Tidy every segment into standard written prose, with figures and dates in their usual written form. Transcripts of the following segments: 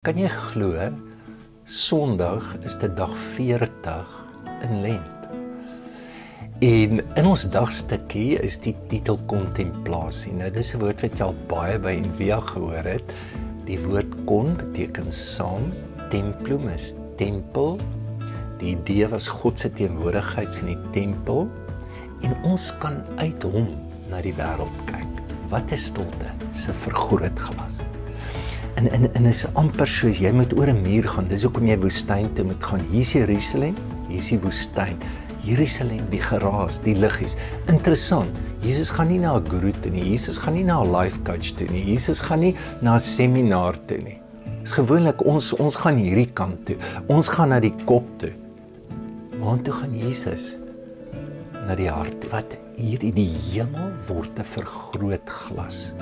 Kan jy glo, Sondag is dit dag 40 in Lent. En in ons dagstukkie is die titel kontemplasie. Nou dis 'n woord wat jy al baie by Envia gehoor het. Die woord kon beteken saam, templum is tempel. Die idee was God se teenwoordigheid in die tempel en ons kan uit hom na die wêreld kyk. Wat is stilte? Dis 'n vergrootglas. En is amper soos jy moet oor 'n muur gaan. Dis hoekom jy woestyn toe moet gaan. Hier is Jerusalem, hier is die woestyn. Jerusalem, die geraas, die liggies. Interessant. Jesus gaan nie na 'n guru toe nie. Jesus gaan nie na 'n life coach toe nie. Jesus gaan nie na 'n seminar toe nie. Dis gewoonlik ons gaan hierdie kant toe. Ons gaan na die kop toe. Maar toe gaan Jesus na die hart. Wat hier in die hemel word 'n vergrootglas.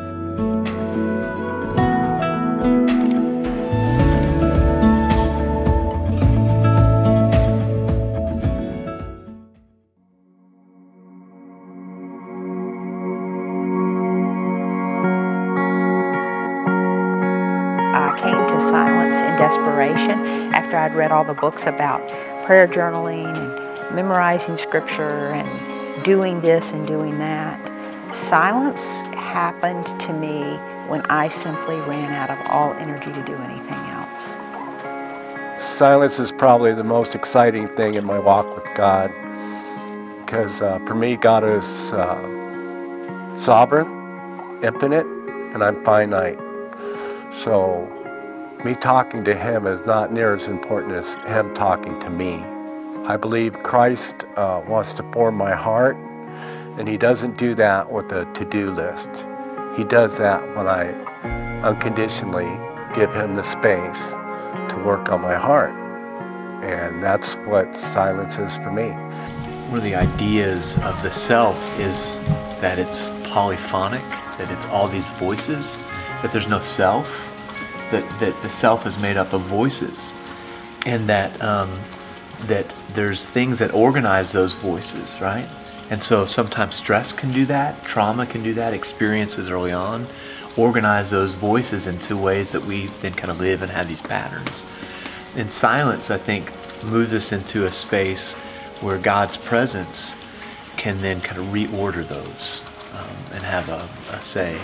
I came to silence in desperation after I'd read all the books about prayer journaling and memorizing scripture and doing this and doing that. Silence happened to me when I simply ran out of all energy to do anything else. Silence is probably the most exciting thing in my walk with God, because for me, God is sovereign, infinite, and I'm finite. So me talking to Him is not near as important as Him talking to me. I believe Christ wants to form my heart, and He doesn't do that with a to-do list. He does that when I unconditionally give Him the space to work on my heart. And that's what silence is for me. One of the ideas of the self is that it's polyphonic, that it's all these voices, that there's no self, that the self is made up of voices, and that there's things that organize those voices, right? And so sometimes stress can do that, trauma can do that, experiences early on organize those voices into ways that we then kind of live and have these patterns. And silence, I think, moves us into a space where God's presence can then kind of reorder those and have a say.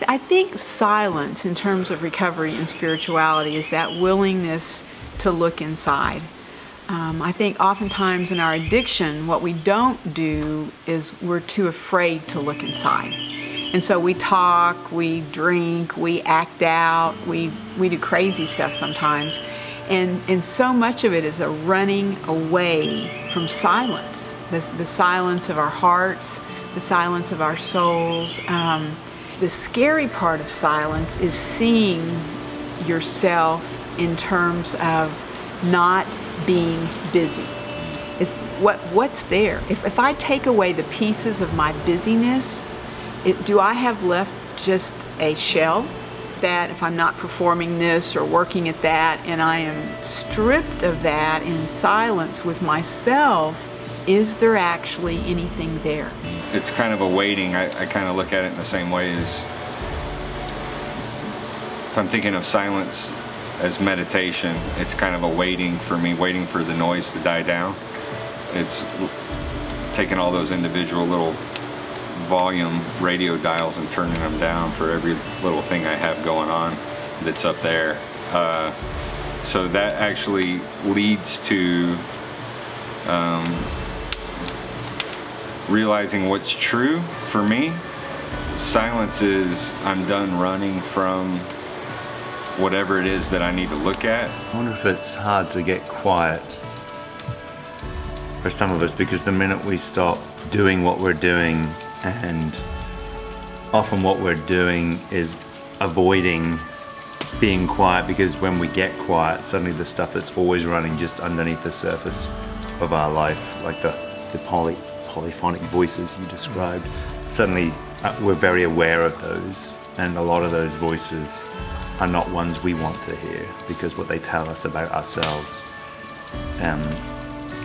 I think silence in terms of recovery and spirituality is that willingness to look inside. I think oftentimes in our addiction, what we don't do is we're too afraid to look inside. And so we talk, we drink, we act out, we do crazy stuff sometimes. And so much of it is a running away from silence, the silence of our hearts, the silence of our souls. The scary part of silence is seeing yourself in terms of not being busy. Is what's there? If I take away the pieces of my busyness, do I have left just a shell? That if I'm not performing this or working at that, and I am stripped of that in silence with myself, is there actually anything there? It's kind of a waiting. I kind of look at it in the same way as, if I'm thinking of silence as meditation, it's kind of a waiting for me, waiting for the noise to die down. It's taking all those individual little volume radio dials and turning them down for every little thing I have going on that's up there. So that actually leads to realizing what's true for me. Silence is, I'm done running from whatever it is that I need to look at. I wonder if it's hard to get quiet for some of us, because the minute we stop doing what we're doing, and often what we're doing is avoiding being quiet, because when we get quiet, suddenly the stuff that's always running just underneath the surface of our life, like the polyphonic voices you described, suddenly we're very aware of those, and a lot of those voices are not ones we want to hear, because what they tell us about ourselves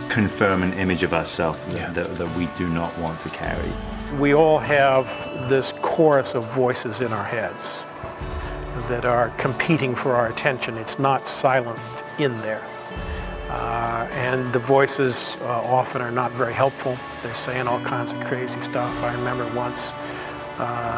confirm an image of ourselves that we do not want to carry. We all have this chorus of voices in our heads that are competing for our attention. It's not silent in there. And the voices often are not very helpful. They're saying all kinds of crazy stuff. I remember once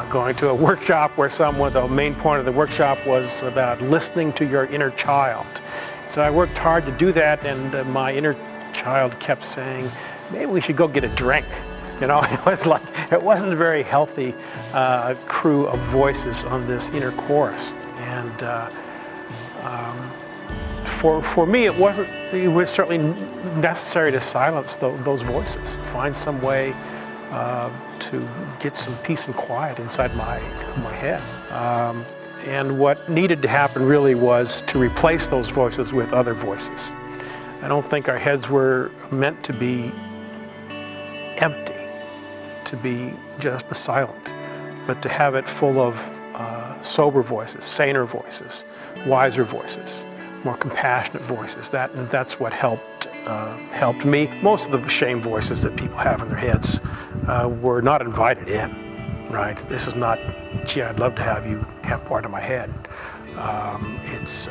going to a workshop where the main point of the workshop was about listening to your inner child. So I worked hard to do that, and my inner child kept saying, maybe we should go get a drink. You know, it wasn't a very healthy crew of voices on this inner chorus. And for me, it was certainly necessary to silence those voices, find some way to get some peace and quiet inside my head. And what needed to happen really was to replace those voices with other voices. I don't think our heads were meant to be empty, to be just silent, but to have it full of sober voices, saner voices, wiser voices, more compassionate voices. That's what helped me. Most of the shame voices that people have in their heads were not invited in, right? This was not, gee, I'd love to have you have part of my head. It's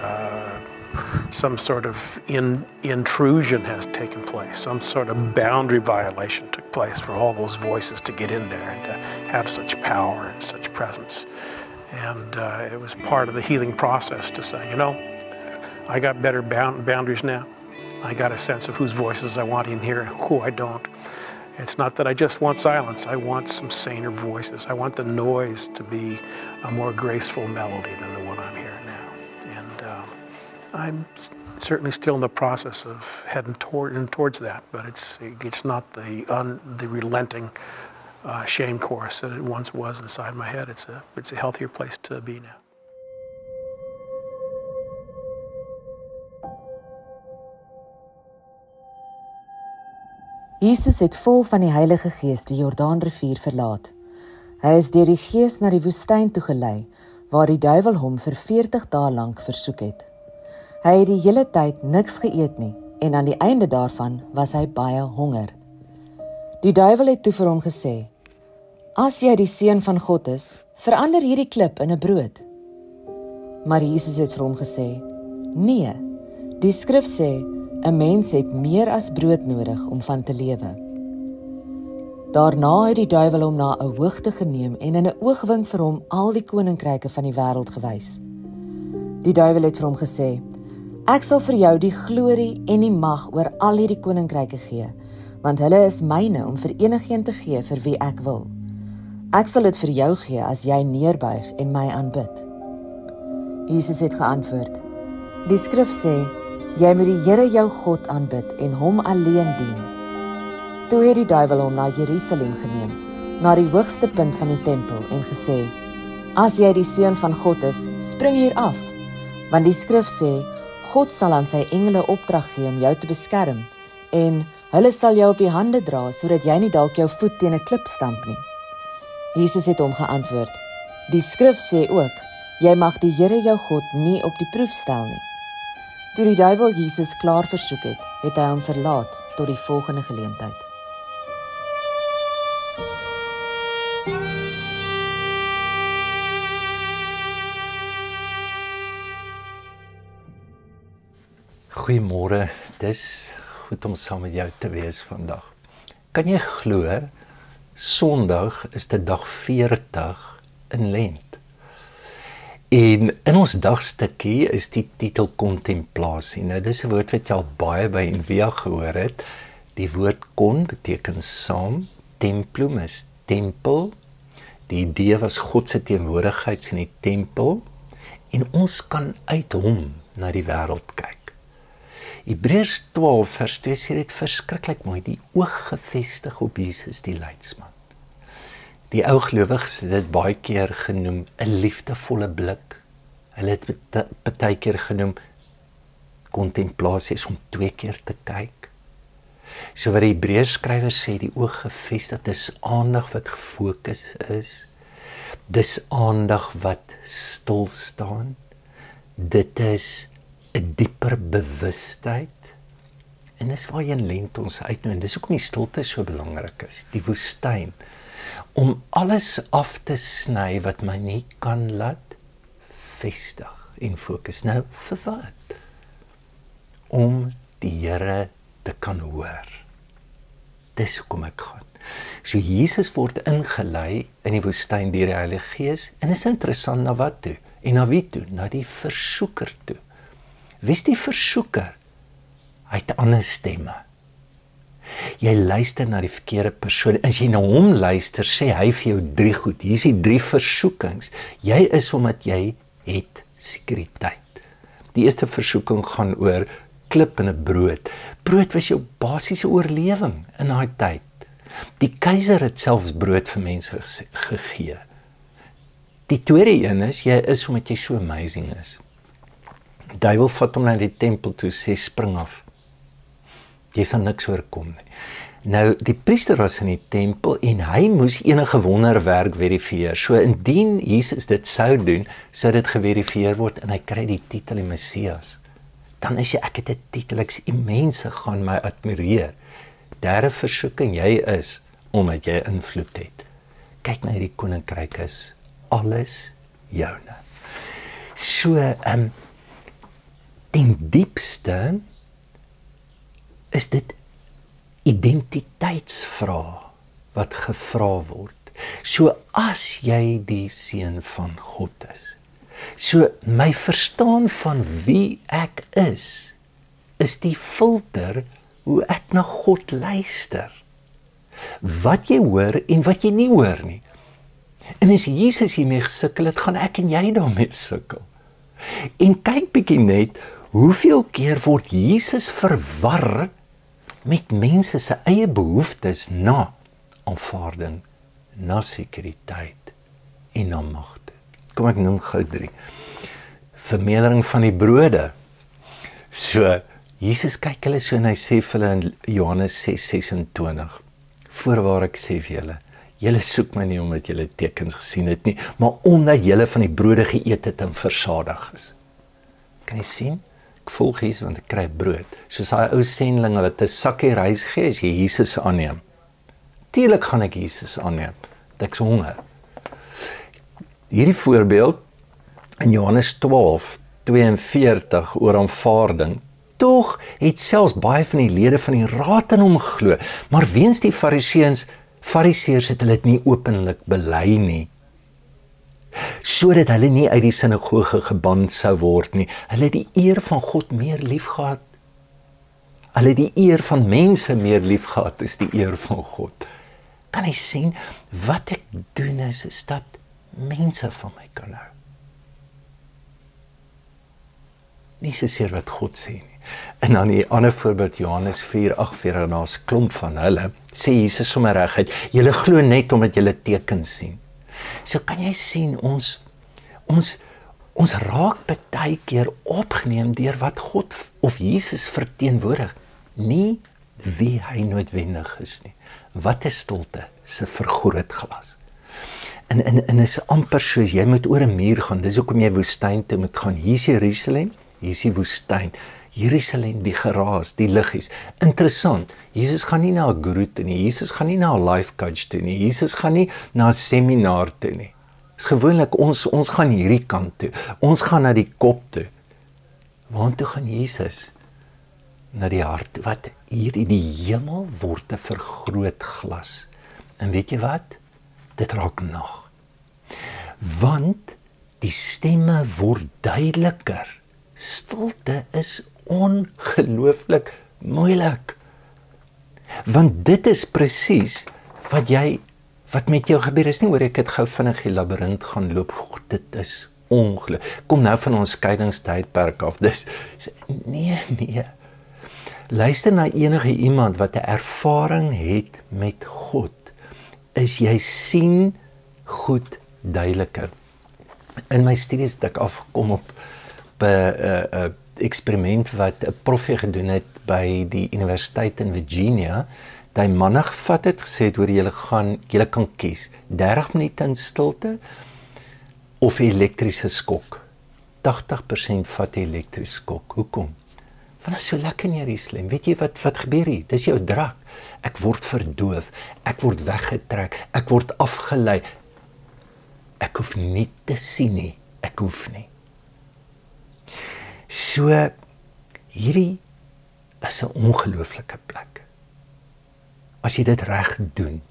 some sort of intrusion has taken place, some sort of boundary violation took place for all those voices to get in there and to have such power and such presence. And it was part of the healing process to say, you know, I got better boundaries now. I got a sense of whose voices I want in here and who I don't. It's not that I just want silence, I want some saner voices. I want the noise to be a more graceful melody than the one I'm hearing now. And I'm certainly still in the process of heading towards that, but it's not the relenting shame chorus that it once was inside my head. It's a healthier place to be now. Jesus het vol van die Heilige Gees die Jordaanrivier verlaat. Hy is deur die Gees na die woestyn toe gelei, waar die duiwel hom vir 40 dae lank versoek het. Hy het die hele tyd niks geëet nie, en aan die einde daarvan was hy baie honger. Die duiwel het toe vir hom gesê, as jy die Seun van God is, verander hierdie klip in 'n brood. Maar Jesus het vir hom gesê, nee, die skrif sê, 'n mens het meer as brood nodig om van te lewe. Daarna het die duiwel hom na 'n hoogte geneem en in 'n oogwink vir hom al die koninkryke van die wêreld gewys. Die duiwel het vir hom gesê, ek sal vir jou die glorie en die mag oor al hierdie koninkryke gee, want hulle is myne om vir enigeen te gee vir wie ek wil. Ek sal dit vir jou gee as jy neerbuig en my aanbid. Jesus het geantwoord, die skrif sê, jy moet die Here jou God aanbid en hom alleen dien. Toe het die duiwel hom na Jerusalem geneem, na die hoogste punt van die tempel en gesê, as jy die Seun van God is, spring hier af, want die skrif sê, God sal aan sy engele opdrag gee om jou te beskerm, en hulle sal jou op die hande dra, sodat jy nie dalk jou voet teen 'n klip stamp nie. Jesus het hom geantwoord, die skrif sê ook, jy mag die Here jou God nie op die proef stel nie. Toe die duiwel Jesus klaar versoek het, het hy hom verlaat tot die volgende geleentheid. Goeiemôre, dis goed om saam met jou te wees vandag. Kan jy glo, Sondag is dit dag 40 in Lent. En in ons dagstukkie is die titel kontemplasie. Nou, dis 'n woord wat jy al baie by Envia gehoor het. Die woord kon beteken saam, templum is tempel. Die idee was God se teenwoordigheid in die tempel en ons kan uit hom na die wêreld kyk. Hebreërs 12 vers 2 sê dit verskriklik mooi, die oog gefestig op Jesus die leidsman. Die ou gelowiges het dit baie keer genoem 'n liefdevolle blik. Hulle het baie keer genoem kontemplasie is om 2 keer te kyk. So wat die Hebreërs skrywer sê, die oog gefestig, dis aandag wat gefokus is. Dis aandag wat stil staan. Dit is 'n dieper bewustheid. En dis waar jy in Lent ons uitnooi. En dis hoekom die stilte so belangrik is. Die woestyn. Om alles af te sny wat my nie kan laat vestig en fokus. Nou, vir wat? Om die Here te kan hoor. Dis hoekom ek gaan. So Jesus word ingelei in die woestyn deur die Heilige Gees, en is interessant na wat toe? En na wie toe? Na die versoeker toe. Wie is die versoeker? Hy het ander stemme. Jy luister na die verkeerde persoon. As jy na hom luister, sê hy vir jou 3 goed. Hier is die 3 versoekings. Jy is omdat jy het sekuriteit. Die eerste versoeking gaan oor klip en 'n brood. Brood was jou basiese oorlewing in daai tyd. Die keiser het selfs brood vir mense gegee. Die tweede een is, jy is omdat jy so amazing is. Die duiwel vat hom na die tempel toe, sê spring af. Jy sal niks oorkom nie. Nou, die priester was in die tempel en hy moes enige wonderwerk verifieer. So indien Jesus dit sou doen, sou dit geverifieer word en hy kry die titel die Messias. Dan is jy, ek het 'n titel, ek's mense gaan my admireer. Derde versoeking, jy is omdat jy invloed het. Kyk na hierdie koninkryk, is alles joune. So, ten diepste is dit identiteitsvrae wat gevra word. So as jy die seun van God is, so my verstaan van wie ek is die filter hoe ek na God luister. Wat jy hoor en wat jy nie hoor nie. En as Jesus hiermee gesukkel het, gaan ek en jy daarmee sukkel. En kyk bietjie net, hoeveel keer word Jesus verwar met mense se eie behoeftes na aanvaarding, na sekuriteit en na mag. Kom ek noem gou 3. Vermeerdering van die brode. So, Jesus kyk hulle so en hy sê vir hulle in Johannes 6:26, voorwaar ek sê vir julle, julle soek my nie omdat julle tekens gesien het nie, maar omdat julle van die brode geëet het en versadig is. Kan jy sien? Ek volg Jesus want ek kry brood. Soos daai ou sendlinge wat 'n sakkie rys gee as jy Jesus aanneem. Tuurlik gaan ek Jesus aanneem, want ek's honger. Hierdie voorbeeld in Johannes 12:42 oor aanvaarding. Tog het selfs baie van die lede van die raad in hom geglo, maar weens die Fariseërs het hulle dit nie openlik bely nie, sodat hulle nie uit die sinagoge geban sou word nie. Hulle het die eer van God meer lief gehad. Hulle het die eer van mense meer lief gehad as die eer van God. Kan jy sien, wat ek doen is dat mense van my kan hou. Nie soseer wat God sê nie. En dan die ander voorbeeld, Johannes 4:48, en daar's klomp van hulle, sê Jesus sommer reguit, julle glo net omdat julle tekens sien. So kan jy sien, ons raak baie keer opgeneem deur wat God of Jesus verteenwoordig, nie wie hy noodwendig is nie. Wat is stilte? Dis 'n vergrootglas. En is amper soos jy moet oor 'n muur gaan. Dis hoekom jy woestyn toe moet gaan. Hier is Jerusalem, hier is die woestyn. Jerusalem, die geraas, die liggies. Interessant, Jesus gaan nie na 'n guru toe nie, Jesus gaan nie na 'n life coach toe nie, Jesus gaan nie na 'n seminar toe nie. Dis gewoonlik ons gaan hierdie kant toe, ons gaan na die kop toe. Waartoe gaan Jesus? Na die hart, wat hier in die hemel word 'n vergrootglas. En weet jy wat? Dit raak nag. Want die stemme word duideliker. Stilte is ongelooflik moeilik. Want dit is presies wat met jou gebeur is nie oor ek het gou vinnig die labirint gaan loop. God, dit is ongelooflik. Kom nou van ons skeidingstydperk af. Dis nee. Luister na enige iemand wat 'n ervaring het met God. Is jy sien goed duideliker. In my studies het ek afgekom op 'n eksperiment wat 'n proffie gedoen het by die Universiteit in Virginia. Die manne gevat het, gesê het, julle kan kies 30 minute in stilte of 'n elektriese skok. 80% vat 'n elektriese skok. Hoekom? Want dit is so lekker in Jerusalem. Weet jy wat gebeur hier? Dis jou drak. Ek word verdoof, ek word weggetrek, ek word afgelei. Ek hoef nie te sien nie, ek hoef nie. So, hierdie is 'n ongelooflike plek. As jy dit reg doen.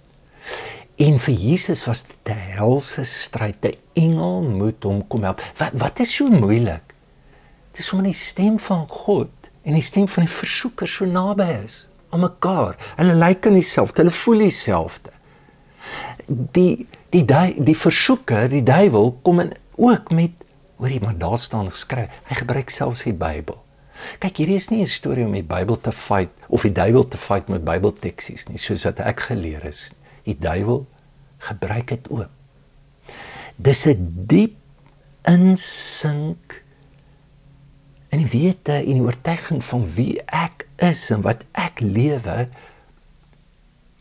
En vir Jesus was dit 'n helse stryd. 'n Engel moet hom kom help. Wat is so moeilik? Dit is omdat die stem van God en die stem van die versoeker so naby is aan mekaar. Hulle lyk in dieselfde, hulle voel dieselfde. Die versoeker, die duiwel, kom in ook met, hoorie, maar daar staan geskryf, hy gebruik selfs die Bybel. Kyk, hierdie is nie 'n storie om die Bybel te fight, of die duiwel te fight met Bybelteksies nie, soos wat ek geleer is. Die duiwel gebruik dit ook. Dis 'n diep insink in die wete en die oortuiging van wie ek is en wat ek lewe,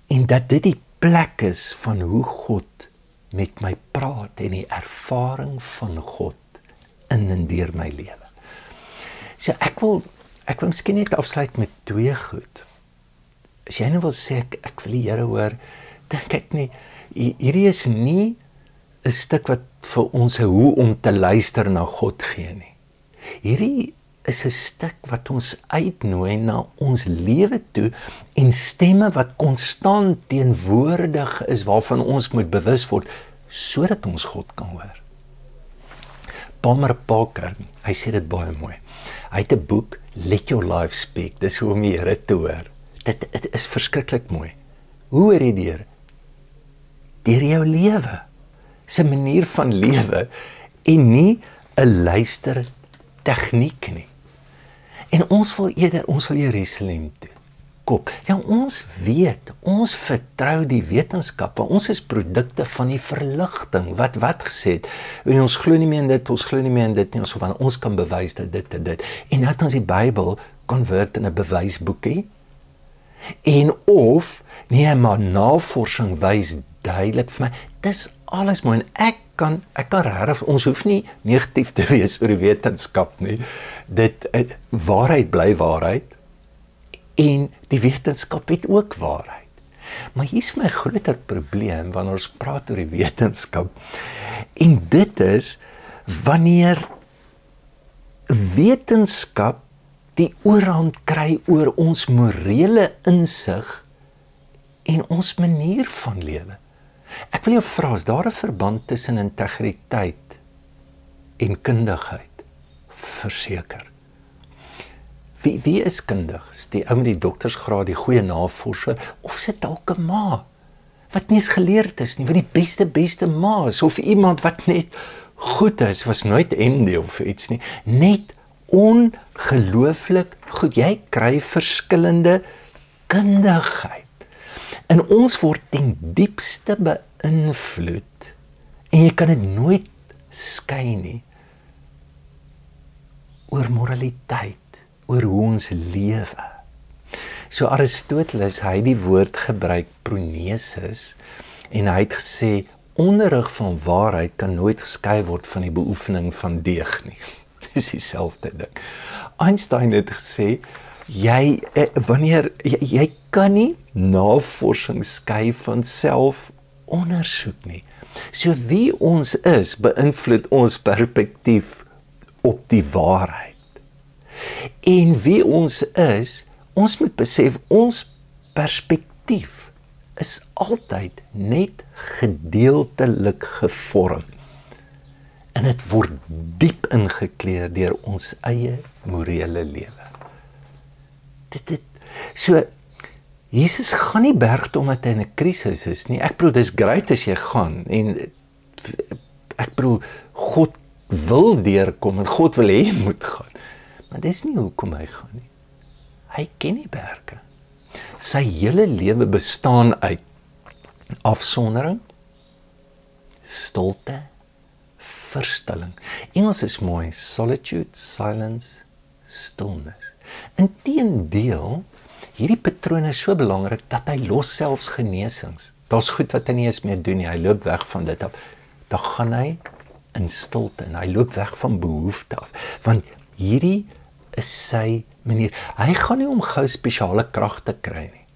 en dat dit die plek is van hoe God met my praat en die ervaring van God in en deur my lewe. So ek wil miskien net afsluit met 2 goed. As jy nou wil sê, ek wil die Here hoor, dink ek nie, hierdie is nie 'n stuk wat vir ons hoe om te luister na God gee nie. Hierdie is 'n stuk wat ons uitnooi na ons lewe toe en stemme wat konstant teenwoordig is waarvan ons moet bewus word sodat ons God kan hoor. Palmer Parker, hy sê dit baie mooi. Hy het 'n boek, Let Your Life Speak, dis hoe om die Here te hoor. Dit is verskriklik mooi. Hoe hoor jy die Here? Deur jou lewe. Dis 'n manier van lewe en nie 'n luister tegniek nie. En ons wil Jerusalem toe. Kop. Ja, ons weet, ons vertrou die wetenskappe. Ons is produkte van die verligting. Wat gesê het. En ons glo nie meer in dit, ons glo nie meer in dit nie. Ons kan bewys dit en dit. En nou het ons die Bybel convert in 'n bewysboekie. En of nee, maar navorsing wys duidelik vir my, dis alles mooi. En ek kan regtig, ons hoef nie negatief te wees oor die wetenskap nie. Waarheid bly waarheid. En die wetenskap het ook waarheid. Maar hier is my groter probleem wanneer ons praat oor die wetenskap. En dit is wanneer wetenskap die oorhand kry oor ons morele insig en ons manier van lewe. Ek wil jou vra, is daar 'n verband tussen integriteit en kundigheid? Verseker. Wie is kundig? Is die ou met die doktersgraad, die goeie navorser, of is dit dalk 'n ma wat nie eens geleerd is nie, wat die beste ma is, of iemand wat net goed is, was nooit MD of iets nie, net ongelooflik goed. Jy kry verskillende kundigheid. En ons word ten diepste beïnvloed, en jy kan dit nooit skei nie, oor moraliteit, oor hoe ons lewe. So Aristoteles, hy het die woord gebruik pronesis, en hy het gesê, onderrig van waarheid kan nooit geskei word van die beoefening van deeg nie. Dis dieselfde ding. Einstein het gesê, jy kan nie navorsing skei van selfondersoek nie. So wie ons is, beïnvloed ons perspektief op die waarheid. En wie ons is, ons moet besef, ons perspektief is altyd net gedeeltelik gevorm. En dit word diep ingekleer deur ons eie morele lewe. So, Jesus gaan nie berg toe omdat hy in 'n krisis is nie. Ek bedoel, dis great as jy gaan, en ek bedoel, God wil deurkom, en God wil hê jy moet gaan. Maar dis nie hoekom hy gaan nie. Hy ken die berge. Sy hele lewe bestaan uit afsondering, stilte, verstilling. Engels is mooi, solitude, silence, stillness. Inteendeel, hierdie patroon is so belangrik dat hy los selfs genesings. Daar's goed wat hy nie eens meer doen nie, hy loop weg van dit af. Dan gaan hy in stilte en hy loop weg van behoefte af. Want hierdie is sy manier. Hy gaan nie om gou spesiale krag te kry nie.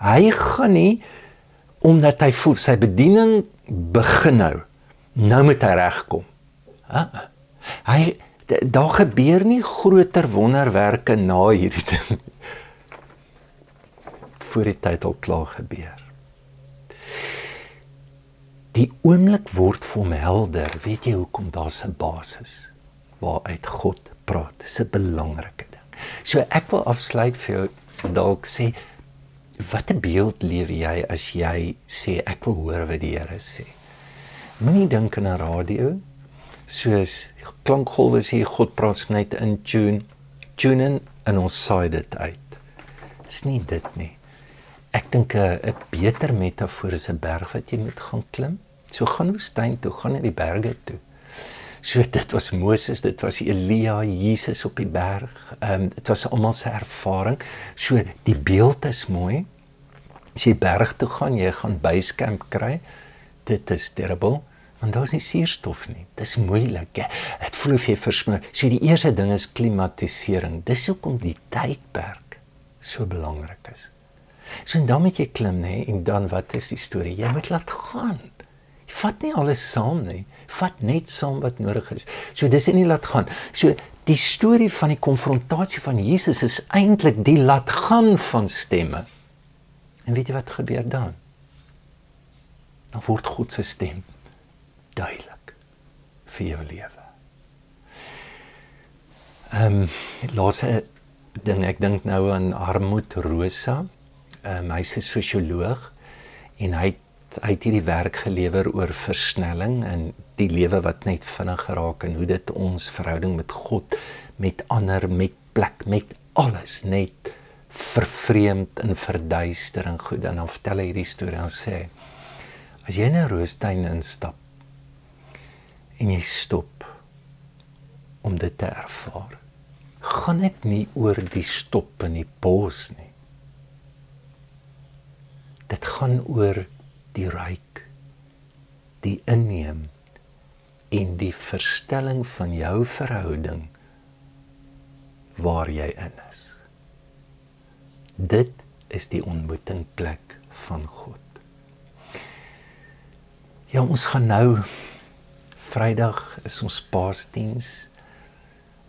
Hy gaan nie omdat hy voel sy bediening begin nou moet hy regkom. daar gebeur nie groter wonderwerke na hierdie ding voor die tyd al klaar gebeur. Die oomblik word vir hom helder. Weet jy hoekom? Daar's 'n basis waaruit God praat. Dis 'n belangrike ding. So ek wil afsluit vir jou dalk sê, wat 'n beeld lewe jy as jy sê ek wil hoor wat die Here sê? Moenie dink aan 'n radio, soos klankgolwe sê God praat net in tune in en ons saai dit uit. Dis nie dit nie. Ek dink 'n beter metafoor is 'n berg wat jy moet gaan klim. So gaan woestyn toe, gaan na die berge toe. So dit was Moses, dit was Elia, Jesus op die berg. Dit was almal se ervaring. So die beeld is mooi. As jy berg toe gaan, jy gaan basecamp kry. Dit is terrible, want daar is nie suurstof nie. Dis moeilik. Dit voel of jy versmoor. So die eerste ding is klimatisering. Dis hoekom die tydperk so belangrik is. So en dan moet jy klim, nê, en dan wat is die storie? Jy moet laat gaan. Jy vat nie alles saam nie. Vat net saam wat nodig is. So dis nie laat gaan. So die storie van die konfrontasie van Jesus is eintlik die laat gaan van stemme. En weet jy wat gebeur dan? Dan word God se stem duidelik vir jou lewe. Laaste ding, ek dink nou aan Hartmut Rosa. Hy's 'n sosioloog en hy het hierdie werk gelewer oor versnelling en die lewe wat net vinnig raak en hoe dit ons verhouding met God, met ander, met plek, met alles net vervreemd en verduister en goed. En dan vertel hy hierdie storie en sê, as jy in 'n roostuin instap en jy stop om dit te ervaar, gaan dit nie oor die stop in die pos nie. Dit gaan oor die ruik, die inneem en die verstelling van jou verhouding waar jy in is. Dit is die ontmoetingplek van God. Ja, ons gaan nou, Vrydag is ons Paasdiens,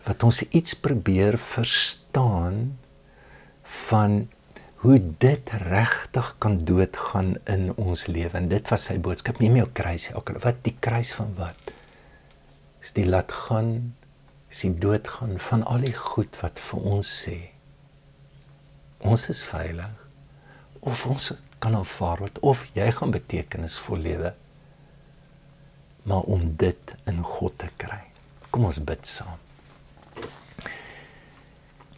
wat ons iets probeer verstaan van hoe dit regtig kan doodgaan in ons lewe. En dit was sy boodskap, neem jou kruis. Wat die kruis van wat? Is die laat gaan, is die doodgaan van al die goed wat vir ons sê. Ons is veilig, of ons kan aanvaar word, of jy gaan betekenisvol lewe, maar om dit in God te kry. Kom ons bid saam.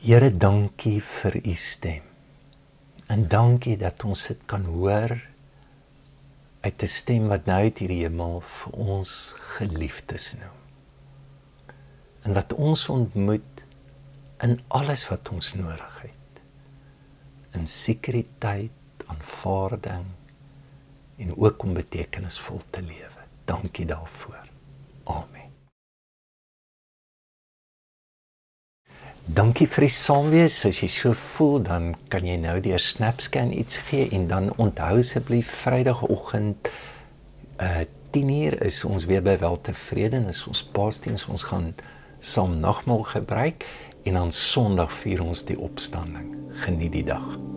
Here, dankie vir u stem. En dankie dat ons dit kan hoor uit 'n stem wat nou uit hierdie hemel vir ons geliefdes noem. En wat ons ontmoet in alles wat ons nodig het. In sekuriteit, aanvaarding en ook om betekenisvol te lewe. Dankie daarvoor. Amen. Dankie vir die saamwees. As jy so voel, dan kan jy nou deur SnapScan iets gee en dan onthou asseblief Vrydagoggend 10:00 is ons weer by Weltevreden, is ons Paasdiens, ons gaan saam nagmaal gebruik en dan Sondag vier ons die opstanding. Geniet die dag.